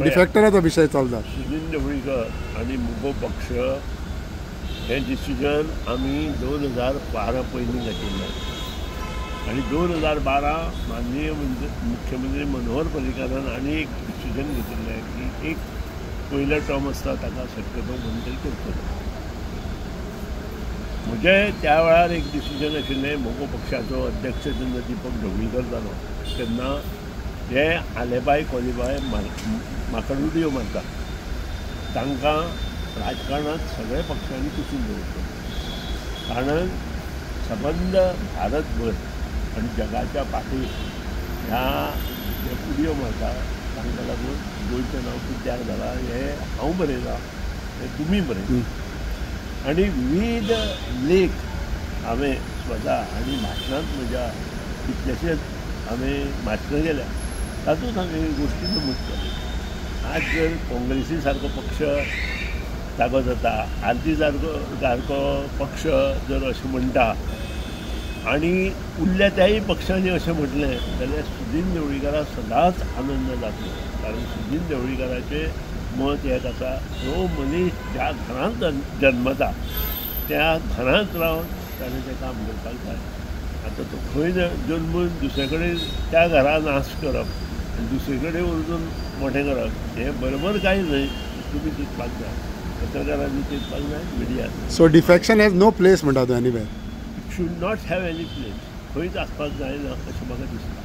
डिफेक्टराचो विषय चलता. सुनील ढवळीकर आणि मुगो पक्ष हे डिसिजन आम्ही 2012 पयलीं घेतिल्लें आणि 2012 माननीय मुख्यमंत्री मनोहर पर्रीकारान आनी एक डिसिजन घेतिल्लें की एक पयलो टर्म आसता ताका शक्यतो मंत्री करतलो. म्हजें त्या वेळार एक डिसिजन आशिल्लें मोगो पक्षाचो अध्यक्ष जेन्ना दिपक ढवळीकर जालो तेन्ना हे आलेबाय कोलीबाय माकडुड्यो मारता तांकां राजकारणांत सगळ्या पक्षांनी कुशीन दवरचो. कारण सबंद भारतभर आनी जगाच्या फाटीर ह्या जे उडयो मारता तांकां लागून गोंयचें नांव पिड्ड्यार जालां. हें हांव बरयलां, हें तुमी बरयलां आनी विविध लेख हांवें स्वता आनी भाशणांत म्हज्या कितलेशेच हांवें भाशणां केल्या तातूंत हांवें गोश्टी नमूद केल्यो. आज जर काँग्रेसी सारको पक्ष जागो जाता, आरती सारको पक्ष जर अशें म्हणटा आनी उरल्या त्याय पक्षांनी अशें म्हटलें जाल्यार सुदीन ढवळीकाराक सदांच आनंद जातलो. कारण सुदीन ढवळीकाराचें मत एक आसा, जो मनीस ज्या घरांत जन्मता त्या घरांत रावन ताणें तें काम करपाक जाय. आतां तो खंय जल्मून दुसरे कडेन त्या घरा नाश करप आनी दुसरे कडेन वचून मोठें करप हें बरोबर कांय न्हय. तुमी चिंतपाक जाय, पत्रकारांनी चिंतपाक जाय, मिडियान. So defection has no place म्हणटा तूं anywhere. It should not have any place. खंयच आसपाक जायना अशें म्हाका दिसता.